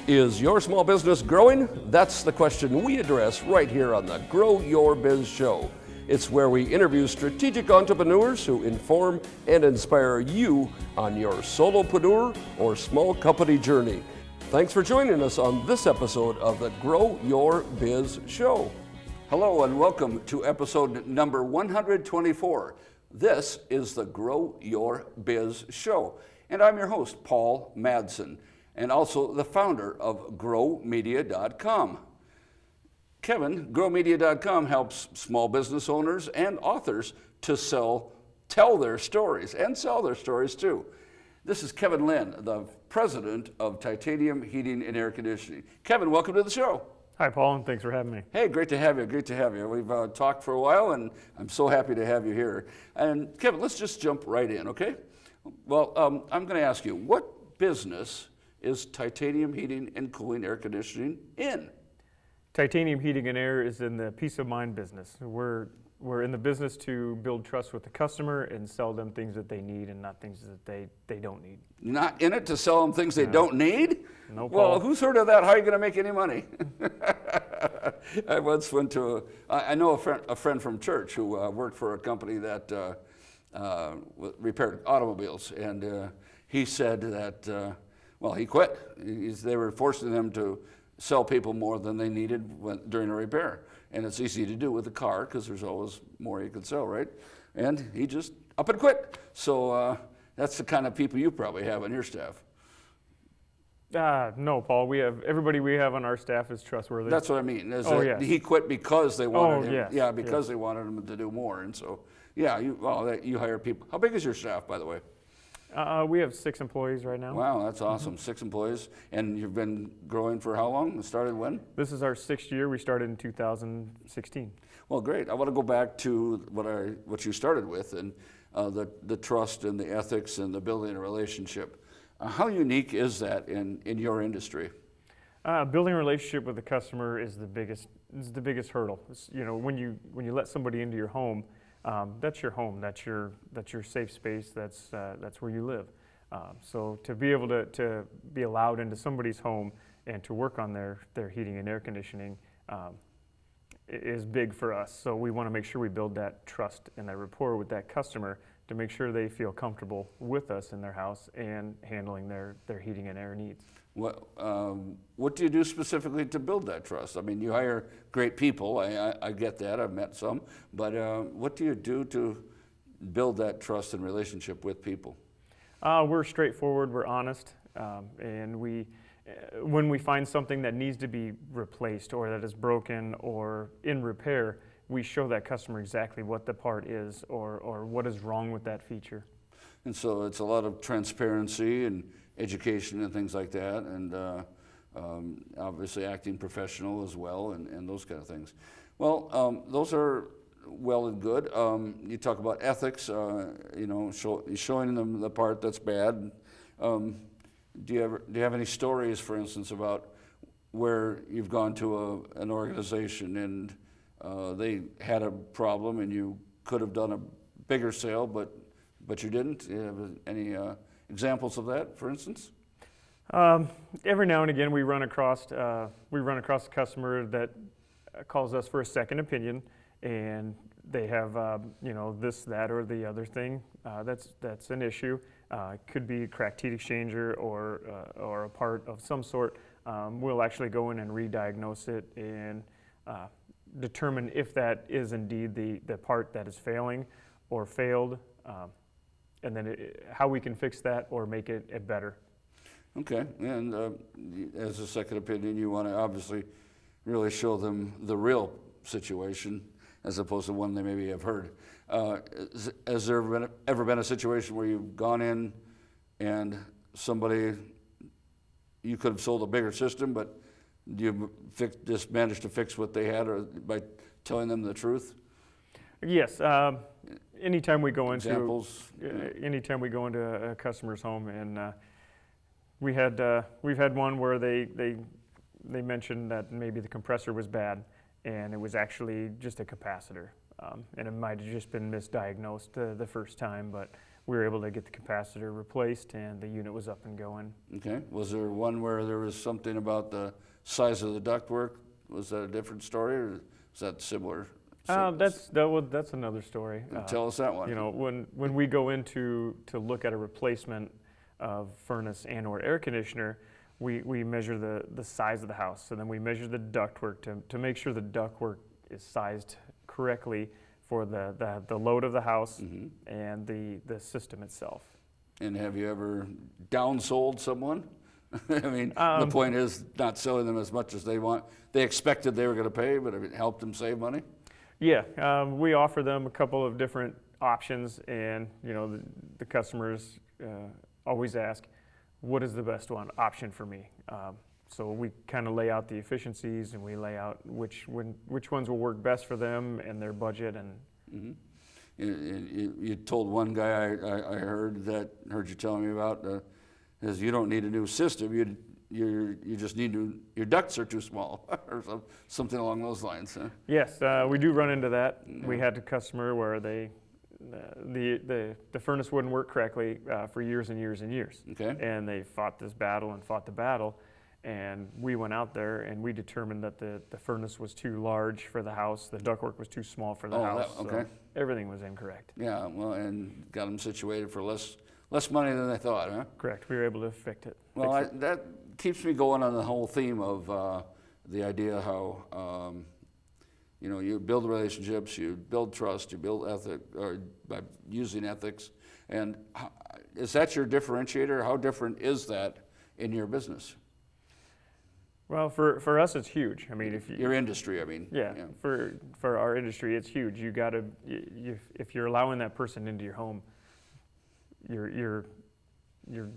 Is your small business growing? That's the question we address right here on the Grow Your Biz Show. It's where we interview strategic entrepreneurs who inform and inspire you on your solopreneur or small company journey. Thanks for joining us on this episode of the Grow Your Biz Show. Hello and welcome to episode number 124. This is the Grow Your Biz Show, and I'm your host, Paul Madsen, and also the founder of GrowMedia.com. Kevin, GrowMedia.com helps small business owners and authors to tell their stories and sell their stories too. This is Kevin Linn, the president of Titanium Heating and Air Conditioning. Kevin, welcome to the show. Hi, Paul, and thanks for having me. Hey, great to have you. Great to have you. We've talked for a while, and I'm so happy to have you here. And Kevin, let's just jump right in, okay? Well, I'm going to ask you, what business is Titanium Heating and Cooling Air Conditioning in? Titanium Heating and Air is in the peace of mind business. We're in the business to build trust with the customer and sell them things that they need and not things that they don't need. Not in it to sell them things they don't need? No, Paul. Well, who's heard of that? How are you going to make any money? I once went to I know a friend from church who worked for a company that repaired automobiles, and he said that, he quit. They were forcing them to sell people more than they needed during a repair. And it's easy to do with a car because there's always more you can sell, right? And he just up and quit. So that's the kind of people you probably have on your staff. No, Paul. Everybody we have on our staff is trustworthy. That's what I mean. Yes. He quit because they wanted him. Yes. Yeah, because they wanted him to do more. And so, you hire people. How big is your staff, by the way? We have 6 employees right now. Wow, that's awesome. 6 employees. And you've been growing for how long? It started when? This is our 6th year. We started in 2016. Well, great. I want to go back to what you started with, and the trust and the ethics and the building a relationship. How unique is that in your industry? Building a relationship with the customer is the biggest hurdle. When you let somebody into your home, that's your home. That's your safe space. That's where you live. So to be able to be allowed into somebody's home and to work on their heating and air conditioning is big for us. So we want to make sure we build that trust and that rapport with that customer to make sure they feel comfortable with us in their house and handling their heating and air needs. What do you do specifically to build that trust? I mean, you hire great people. I get that. I've met some. But what do you do to build that trust and relationship with people? We're straightforward. We're honest. And when we find something that needs to be replaced or that is broken or in repair, we show that customer exactly what the part is or what is wrong with that feature. And so it's a lot of transparency and education and things like that, and obviously acting professional as well, and those kind of things. Well, those are well and good. You talk about ethics, showing them the part that's bad. Do you have any stories, for instance, about where you've gone to an organization and they had a problem and you could have done a bigger sale, but you didn't? Do you have any examples of that, for instance? Every now and again, we run across a customer that calls us for a second opinion, and they have this, that, or the other thing. That's an issue. It could be a cracked heat exchanger or a part of some sort. We'll actually go in and re-diagnose it and determine if that is indeed the part that is failing or failed. And then how we can fix that or make it better. Okay, and as a second opinion, you want to obviously really show them the real situation as opposed to one they maybe have heard. Has there ever been a situation where you've gone in and you could have sold a bigger system, but you just managed to fix what they had or by telling them the truth? Yes. Anytime we go into a customer's home, and we've had one where they mentioned that maybe the compressor was bad, and it was actually just a capacitor, and it might have just been misdiagnosed the first time, but we were able to get the capacitor replaced, and the unit was up and going. Okay. Was there one where there was something about the size of the ductwork? Was that a different story, or is that similar? That's another story. Tell us that one. You know, when we go in to look at a replacement of furnace and or air conditioner, we measure the size of the house. So then we measure the ductwork to make sure the ductwork is sized correctly for the load of the house and the system itself. And have you ever downsold someone? I mean, the point is not selling them as much as they want. They expected they were going to pay, but it helped them save money? Yeah, we offer them a couple of different options, and you know the customers always ask, what is the best option for me? So we kind of lay out the efficiencies, and we lay out which ones will work best for them and their budget. And you told one guy I heard you telling me about is you don't need a new system. You just need your ducts are too small, or something along those lines. Huh? Yes, we do run into that. We had a customer where the furnace wouldn't work correctly for years and years and years. Okay. And they fought the battle, and we went out there and we determined that the furnace was too large for the house, the ductwork was too small for the house. Okay. So everything was incorrect. Yeah, well, and got them situated for less money than they thought, huh? Correct. We were able to fix it. Well, that keeps me going on the whole theme of the idea how you build relationships, you build trust, you build ethic, or by using ethics. And is that your differentiator? How different is that in your business? Well, for us, it's huge. I mean, if your industry, I mean. Yeah. For our industry, it's huge. You got to, if you're allowing that person into your home, you're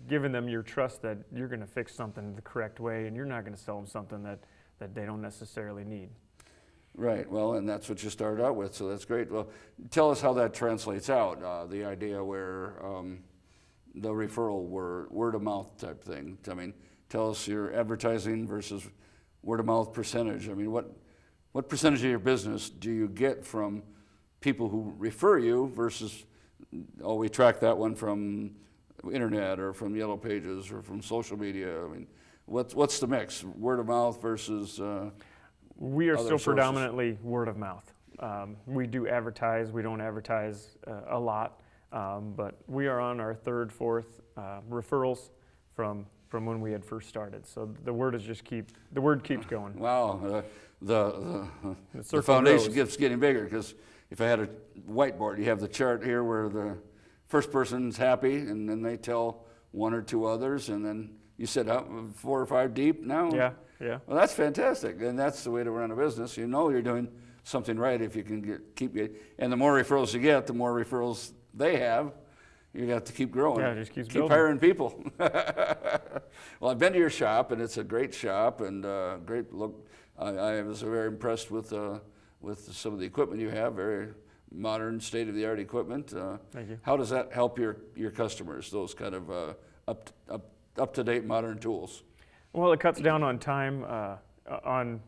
giving them your trust that you're going to fix something the correct way, and you're not going to sell them something that they don't necessarily need. Right. Well, and that's what you started out with, so that's great. Well, tell us how that translates out. The idea where the referral word of mouth type thing. I mean, tell us your advertising versus word of mouth percentage. I mean, what percentage of your business do you get from people who refer you versus, we track that one from internet or from Yellow Pages or from social media. I mean, what's the mix? Word of mouth versus we are other still sources? Predominantly word of mouth. We do advertise. We don't advertise a lot, but we are on our third, fourth referrals from when we had first started. So the word keeps going. Wow, the foundation keeps getting bigger, because if I had a whiteboard, you have the chart here where the first person's happy, and then they tell one or two others, and then you said 4 or 5 deep now? Yeah. Well, that's fantastic, and that's the way to run a business. You know you're doing something right if you can keep getting, and the more referrals you get, the more referrals they have. You have to keep growing. Yeah, it just keep keep building. hiring people. Well, I've been to your shop, and it's a great shop and great look. I was very impressed with some of the equipment you have. Very modern, state-of-the-art equipment. Thank you. How does that help your customers? Those kind of up-to-date modern tools. Well, it cuts down on time, on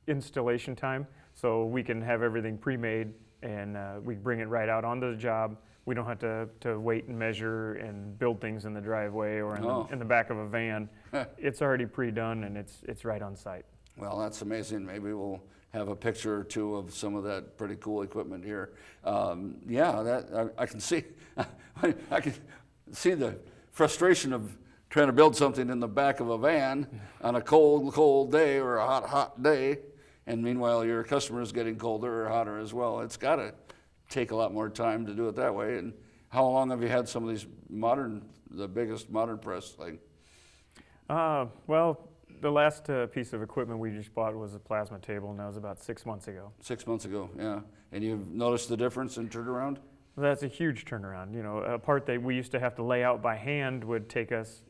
installation time, so we can have everything pre-made, and we bring it right out onto the job. We don't have to wait and measure and build things in the driveway or in the back of a van. It's already pre-done, and it's right on site. Well, that's amazing. Maybe we'll have a picture or two of some of that pretty cool equipment here. I can see. I can see the frustration of trying to build something in the back of a van on a cold day or a hot day, and meanwhile your customer is getting colder or hotter as well. It's got to take a lot more time to do it that way. And how long have you had some of these the biggest modern press thing? Well, the last piece of equipment we just bought was a plasma table, and that was about 6 months ago. 6 months ago, yeah. And you've noticed the difference in turnaround? Well, that's a huge turnaround. You know, a part that we used to have to lay out by hand would take us,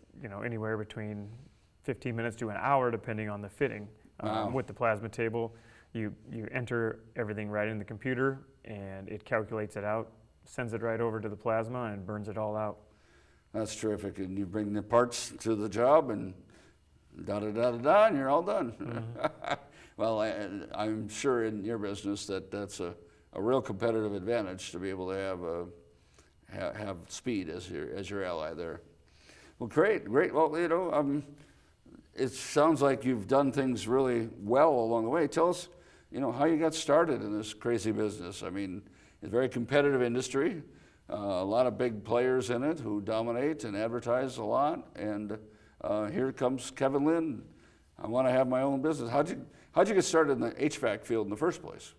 anywhere between 15 minutes to an hour, depending on the fitting. Wow. With the plasma table, you enter everything right in the computer, and it calculates it out, sends it right over to the plasma, and burns it all out. That's terrific. And you bring the parts to the job, and da-da-da-da-da, and you're all done. Mm-hmm. Well, I'm sure in your business that's a real competitive advantage to be able to have speed as your ally there. Well, great. Well, it sounds like you've done things really well along the way. Tell us, how you got started in this crazy business. I mean, it's a very competitive industry, a lot of big players in it who dominate and advertise a lot. And here comes Kevin Linn. I want to have my own business. How'd you get started in the HVAC field in the first place?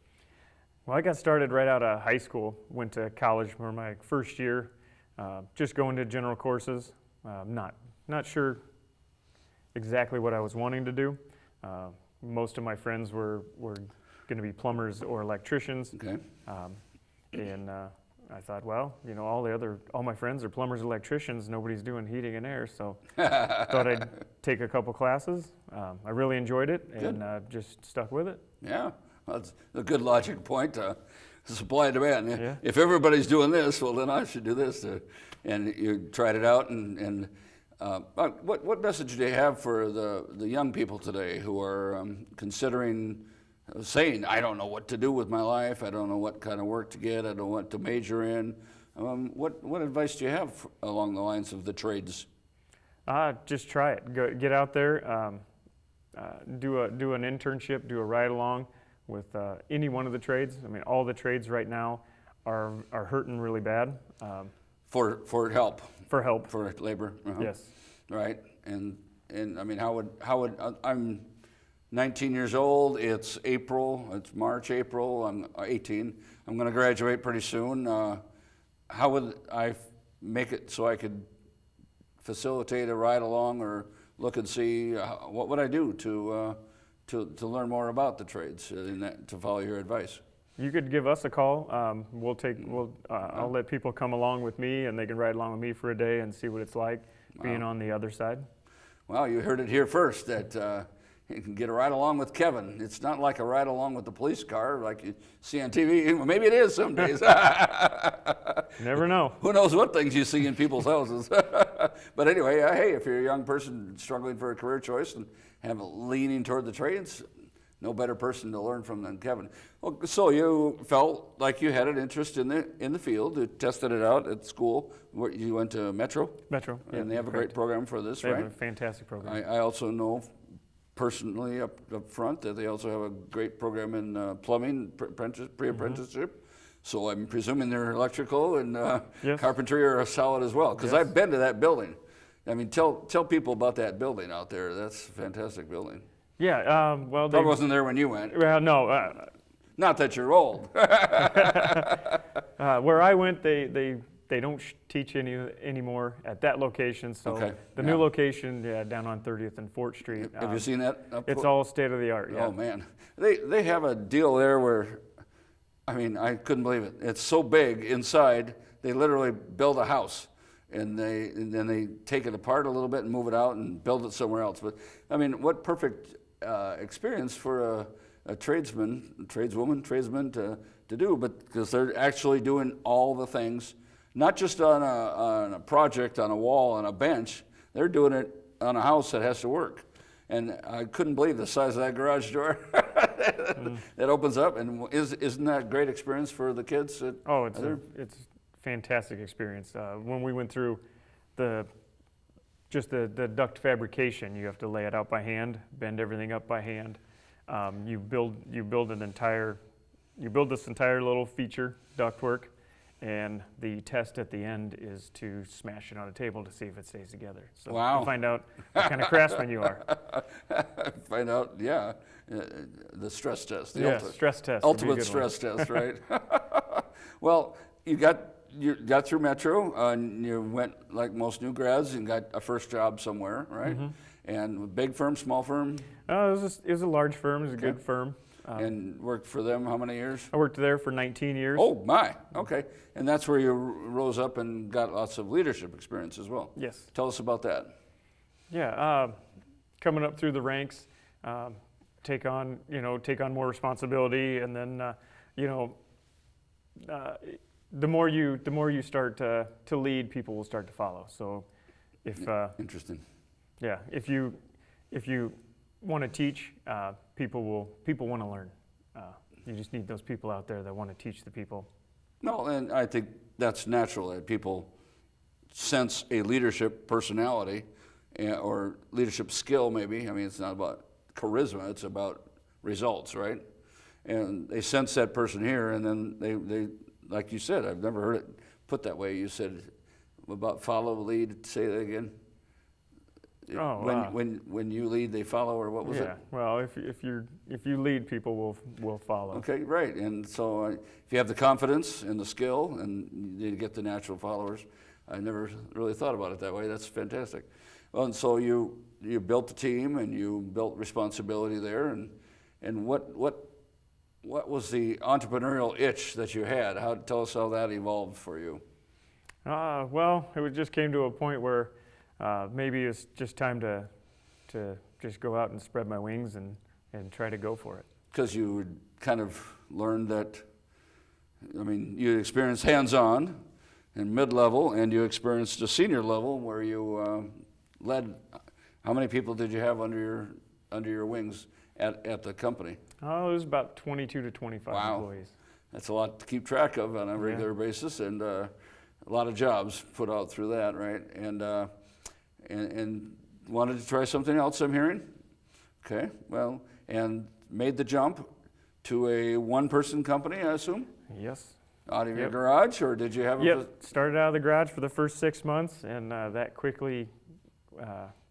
Well, I got started right out of high school. Went to college for my first year, just going to general courses. Not sure exactly what I was wanting to do. Most of my friends were going to be plumbers or electricians. Okay. And I thought, well, all my friends are plumbers, electricians. Nobody's doing heating and air, so thought I'd take a couple classes. I really enjoyed it and just stuck with it. Yeah, that's a good logic point. Supply and demand. Yeah. If everybody's doing this, well, then I should do this. And you tried it out. And what message do you have for the young people today who are considering saying, I don't know what to do with my life, I don't know what kind of work to get, I don't know what to major in? What advice do you have along the lines of the trades? Just try it. Get out there, do an internship, do a ride-along with any one of the trades. I mean, all the trades right now are hurting really bad. For help. For help. For labor. Uh-huh. Yes. Right. And I mean, how would I'm 19 years old. It's April. It's March, April. I'm 18. I'm going to graduate pretty soon. How would I make it so I could facilitate a ride along or look and see what would I do to learn more about the trades to follow your advice? You could give us a call. I'll let people come along with me, and they can ride along with me for a day and see what it's like being on the other side. Well, you heard it here first that you can get a ride along with Kevin. It's not like a ride along with the police car like you see on TV. Well, maybe it is some days. Never know. Who knows what things you see in people's houses. But anyway, hey, if you're a young person struggling for a career choice and have a leaning toward the trades, no better person to learn from than Kevin. Well, so you felt like you had an interest in the field. You tested it out at school. You went to Metro? Metro, yeah. And they have a great program for this, right? They have a fantastic program. I also know personally up front that they also have a great program in plumbing, pre-apprenticeship. So I'm presuming their electrical and carpentry are solid as well. Because I've been to that building. I mean, tell people about that building out there. That's a fantastic building. Yeah, well, Probably wasn't there when you went. Well, no. Not that you're old. Where I went, they don't teach anymore at that location. So the new location, down on 30th and 4th Street. Have you seen that? It's all state of the art. Yeah. Oh man, they have a deal there where, I mean, I couldn't believe it. It's so big inside. They literally build a house. And then they take it apart a little bit and move it out and build it somewhere else. But I mean, what perfect experience for a tradesman to do, but because they're actually doing all the things, not just on a project, on a wall, on a bench. They're doing it on a house that has to work. And I couldn't believe the size of that garage door that opens up. And isn't that a great experience for the kids? It's fantastic experience. When we went through the duct fabrication, you have to lay it out by hand, bend everything up by hand. You build this entire little feature, ductwork, and the test at the end is to smash it on a table to see if it stays together. So wow. You find out what kind of craftsman you are. Find out, the stress test. Stress test. Ultimate stress test, right? Well, you got through Metro, and you went like most new grads and got a first job somewhere, right? Mm-hmm. And big firm, small firm? It was a large firm. It was a good firm. And worked for them how many years? I worked there for 19 years. Oh my, okay. And that's where you rose up and got lots of leadership experience as well. Yes. Tell us about that. Yeah, coming up through the ranks, take on more responsibility, and then the more you start to lead, people will start to follow. So if interesting. Yeah, if you want to teach, people want to learn. You just need those people out there that want to teach the people. No, and I think that's natural, that people sense a leadership personality or leadership skill maybe. I mean, it's not about charisma, it's about results, right? And they sense that person here, and then they like you said, I've never heard it put that way. You said about follow, lead, say that again. When you lead, they follow, or what was it? Yeah, well, if you lead, people will follow. Okay, right. And so if you have the confidence and the skill, and you get the natural followers, I never really thought about it that way. That's fantastic. Well, and so you built the team, and you built responsibility there, and what was the entrepreneurial itch that you had? Tell us how that evolved for you. Well, it just came to a point where maybe it's just time to just go out and spread my wings and try to go for it. Because you kind of learned that, I mean, you experienced hands-on and mid-level, and you experienced a senior level where you led. How many people did you have under your wings at the company? Oh, it was about 22 to 25 employees. That's a lot to keep track of on a regular basis, and a lot of jobs put out through that, right? And wanted to try something else, I'm hearing. Okay, well, and made the jump to a one-person company, I assume? Yes. Out of your garage, or did you have started out of the garage for the first 6 months, and that quickly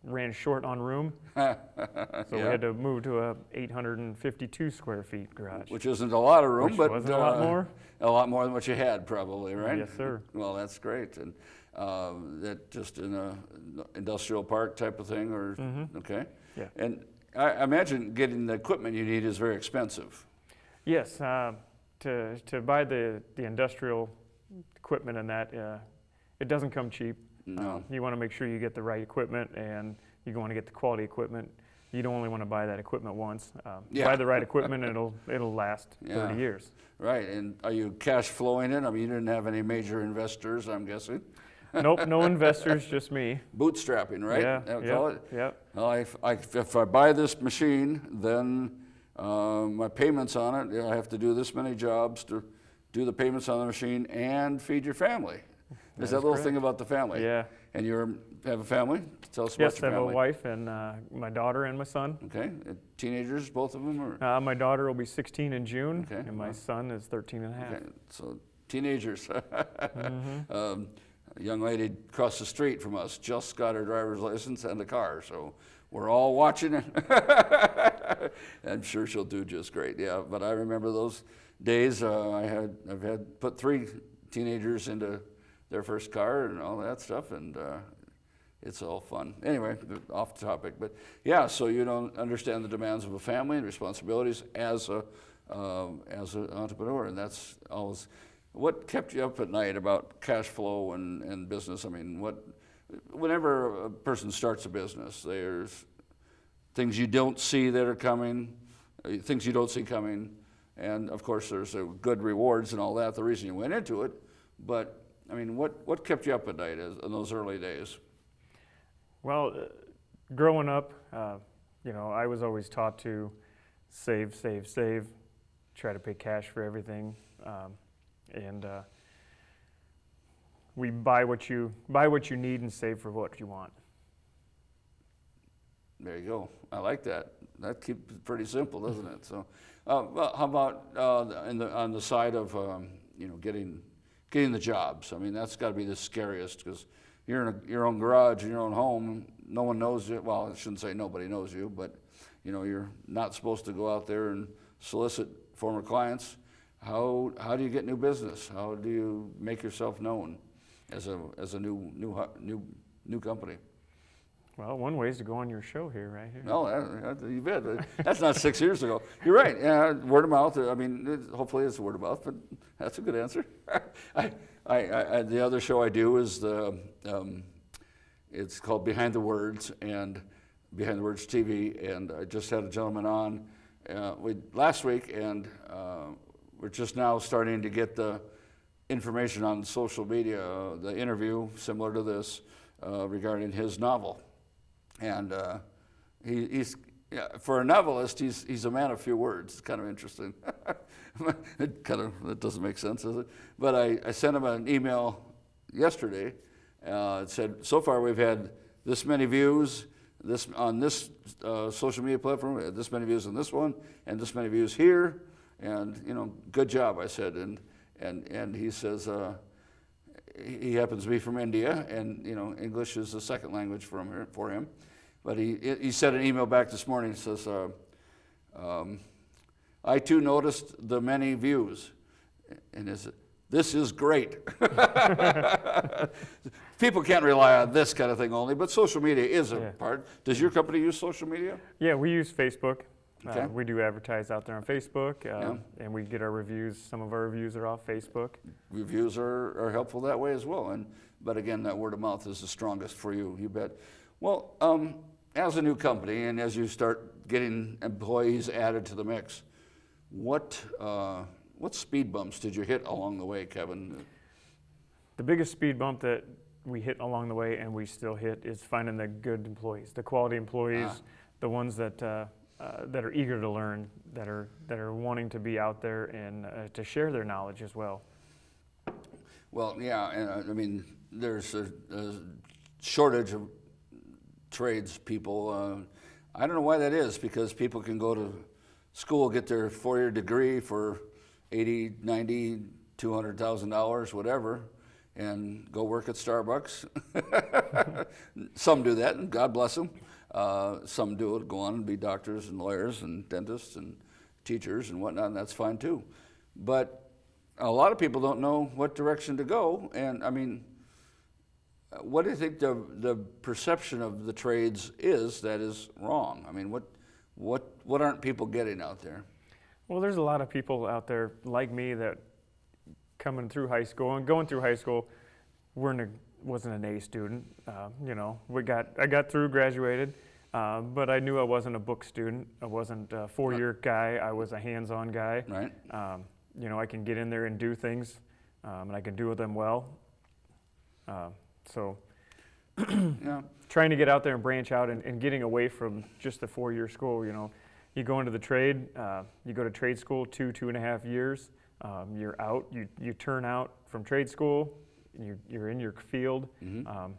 ran short on room. So we had to move to a 852 square feet garage. Which isn't a lot of room, but wasn't a lot more. A lot more than what you had, probably, right? Yes, sir. Well, that's great. And that just in a industrial park type of thing, or okay. Yeah. And I imagine getting the equipment you need is very expensive. Yes. To buy the industrial equipment and that, it doesn't come cheap. No. You want to make sure you get the right equipment, and you want to get the quality equipment. You don't only want to buy that equipment once. Buy the right equipment, and it'll last 30 years. Right. And are you cash flowing it? I mean, you didn't have any major investors, I'm guessing. Nope, no investors, just me. Bootstrapping, right? Yeah. Yep. Well, if I buy this machine, then my payments on it, I have to do this many jobs to do the payments on the machine and feed your family. There's that little thing about the family. Yeah. And you have a family? Tell us about your family. Yes, I have a wife and my daughter and my son. Okay. Teenagers, both of them? Or? My daughter will be 16 in June, and my son is 13 and a half. Okay. So teenagers. A young lady across the street from us just got her driver's license and a car, so we're all watching it. I'm sure she'll do just great. Yeah, but I remember those days. I've had put 3 teenagers into their first car and all that stuff, and it's all fun. Anyway, off the topic, but yeah. So you don't understand the demands of a family and responsibilities as an entrepreneur, and that's always. What kept you up at night about cash flow and business? I mean, whenever a person starts a business, there's things you don't see that are coming, things you don't see coming, and of course there's good rewards and all that, the reason you went into it. But I mean, what kept you up at night in those early days? Well, growing up, I was always taught to save, try to pay cash for everything. And we buy what you need and save for what you want. There you go. I like that. That keeps it pretty simple, doesn't it? So, well, how about on the side of getting the jobs? I mean, that's got to be the scariest, because you're in your own garage, in your own home. No one knows you. Well, I shouldn't say nobody knows you, but you're not supposed to go out there and solicit former clients. How do you get new business? How do you make yourself known as a new company? Well, one way is to go on your show here, right here. No, you bet. That's not 6 years ago. You're right. Yeah, word of mouth. I mean, hopefully it's word of mouth, but that's a good answer. The other show I do is it's called Behind the Words TV, and I just had a gentleman on last week, and we're just now starting to get the information on social media, the interview similar to this regarding his novel. And he's Yeah, for a novelist, he's a man of few words. It's kind of interesting. That doesn't make sense, does it? But I sent him an email yesterday. It said, so far we've had this many views on this social media platform, we had this many views on this one, and this many views here, and good job, I said. And he says he happens to be from India, and English is the second language for him. But he sent an email back this morning. He says, I too noticed the many views. And this is great. People can't rely on this kind of thing only, but social media is a part. Does your company use social media? Yeah, we use Facebook. Okay. We do advertise out there on Facebook, and we get our reviews. Some of our reviews are off Facebook. Reviews are helpful that way as well. But again, that word of mouth is the strongest for you, you bet. Well, as a new company and as you start getting employees added to the mix, what speed bumps did you hit along the way, Kevin? The biggest speed bump that we hit along the way, and we still hit, is finding the good employees, the quality employees, the ones that are eager to learn, that are wanting to be out there and to share their knowledge as well. Well, yeah, and I mean, there's a shortage of tradespeople. I don't know why that is, because people can go to school, get their 4-year degree for $80,000, $90,000, $200,000, whatever, and go work at Starbucks. Some do that, and God bless them. Some do it, go on and be doctors and lawyers and dentists and teachers and whatnot, and that's fine too. But a lot of people don't know what direction to go, and I mean, what do you think the perception of the trades is that is wrong? I mean, what aren't people getting out there? Well, there's a lot of people out there like me that coming through high school and going through high school, wasn't an A student. I got through, graduated, but I knew I wasn't a book student. I wasn't a 4-year guy. I was a hands-on guy. Right. I can get in there and do things, and I can do them well. So trying to get out there and branch out and getting away from just the 4-year school. You go into the trade, you go to trade school 2.5 years, you're out, you turn out from trade school, you're in your field, and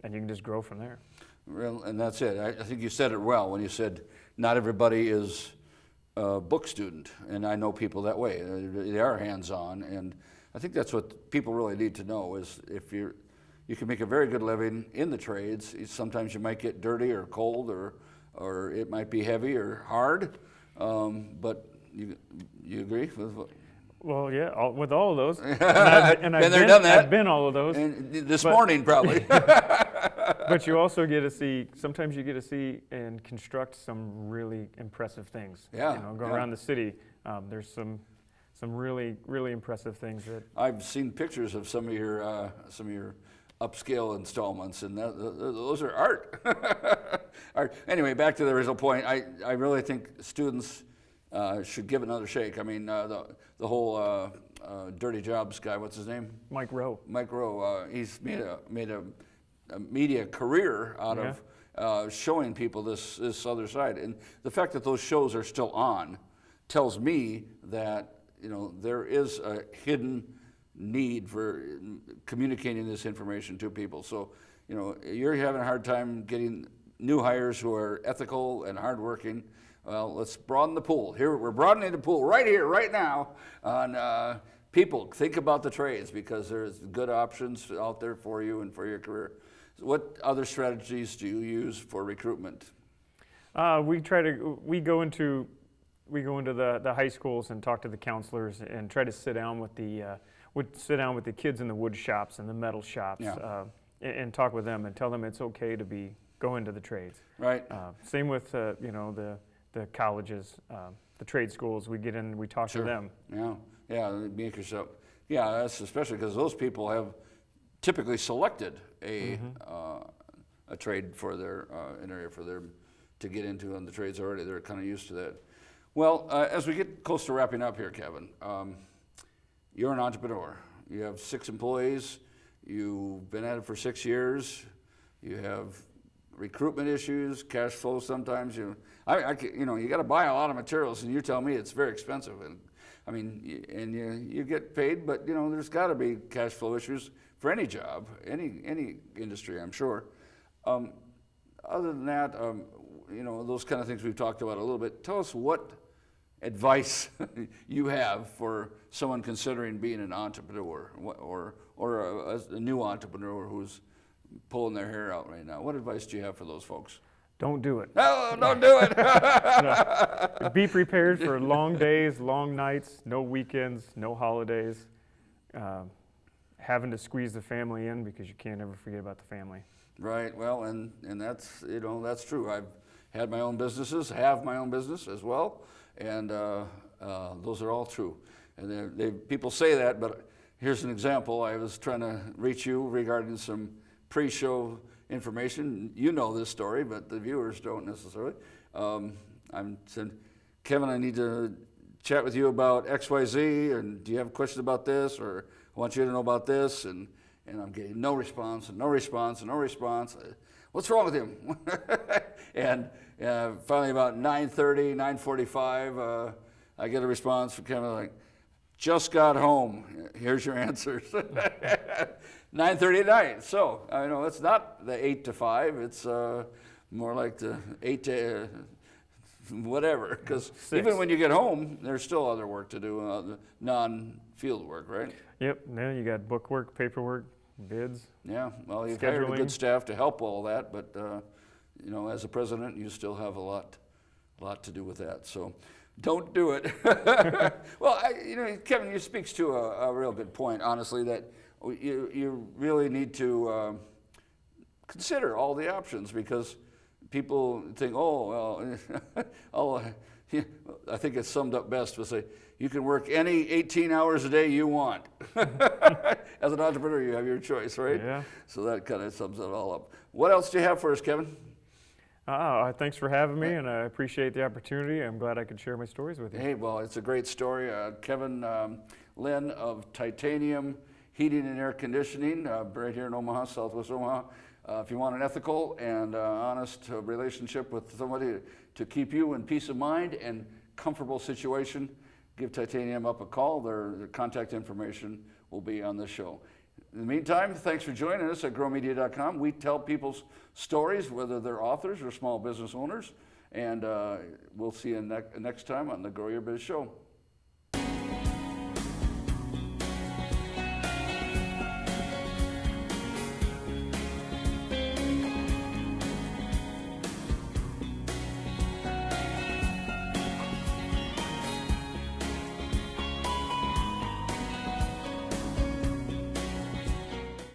you can just grow from there. Well, and that's it. I think you said it well when you said not everybody is a book student, and I know people that way. They are hands-on, and I think that's what people really need to know is if you can make a very good living in the trades. Sometimes you might get dirty or cold or it might be heavy or hard, but you agree with what? Well, yeah, with all of those. I've done that. I've been all of those. And this morning, probably. But you also sometimes you get to see and construct some really impressive things. Yeah. Go around the city. There's some really, really impressive things that. I've seen pictures of some of your upscale installments, and those are art. Art. Anyway, back to the original point. I really think students should give it another shake. I mean, the whole Dirty Jobs guy, what's his name? Mike Rowe. Mike Rowe. He's made a media career out of showing people this other side, and the fact that those shows are still on tells me that there is a hidden need for communicating this information to people. So, you're having a hard time getting new hires who are ethical and hardworking. Well, let's broaden the pool. Here, we're broadening the pool right here, right now, on people. Think about the trades, because there's good options out there for you and for your career. What other strategies do you use for recruitment? We go into the high schools and talk to the counselors and try to sit down with the kids in the wood shops and the metal shops, and talk with them and tell them it's okay to go into the trades. Right. Same with the colleges, the trade schools. We get in, we talk to them. Yeah, make yourself. Yeah, that's especially because those people have typically selected a trade for their an area for them to get into on the trades already. They're kind of used to that. Well, as we get close to wrapping up here, Kevin, you're an entrepreneur. You have 6 employees. You've been at it for 6 years. You have recruitment issues, cash flow. Sometimes you got to buy a lot of materials, and you tell me it's very expensive. And I mean, and you get paid, but there's got to be cash flow issues for any job, any industry, I'm sure. Other than that, those kind of things we've talked about a little bit. Tell us what advice you have for someone considering being an entrepreneur or a new entrepreneur who's pulling their hair out right now. What advice do you have for those folks? Don't do it. No, don't do it. No. Be prepared for long days, long nights, no weekends, no holidays. Having to squeeze the family in because you can't ever forget about the family. Right. Well, and that's that's true. I've had my own businesses, have my own business as well, and those are all true. And people say that, but here's an example. I was trying to reach you regarding some pre-show information. You know this story, but the viewers don't necessarily. I'm saying, Kevin, I need to chat with you about XYZ, and do you have a question about this, or I want you to know about this, and I'm getting no response, and no response, and no response. What's wrong with him? And finally about 9:30, 9:45, I get a response from Kevin like, just got home. Here's your answers. 9:30 at night. So, it's not the 8 to 5. It's more like the 8 to whatever. Because even when you get home, there's still other work to do, non-field work, right? Yep. Now you got bookwork, paperwork, bids. Yeah. Well, you've hired a good staff to help all that, but as a president, you still have a lot to do with that. So, don't do it. Well, Kevin, you speaks to a real good point, honestly, that you really need to consider all the options, because people think, oh, well, I think it's summed up best to say, you can work any 18 hours a day you want. As an entrepreneur, you have your choice, right? Yeah. So that kind of sums it all up. What else do you have for us, Kevin? Thanks for having me, and I appreciate the opportunity. I'm glad I could share my stories with you. Hey, well, it's a great story. Kevin Linn of Titanium Heating and Air Conditioning, right here in Omaha, Southwest Omaha. If you want an ethical and honest relationship with somebody to keep you in peace of mind and comfortable situation, give Titanium up a call. Their contact information will be on the show. In the meantime, thanks for joining us at growmedia.com. We tell people's stories, whether they're authors or small business owners, and we'll see you next time on the Grow Your Biz Show.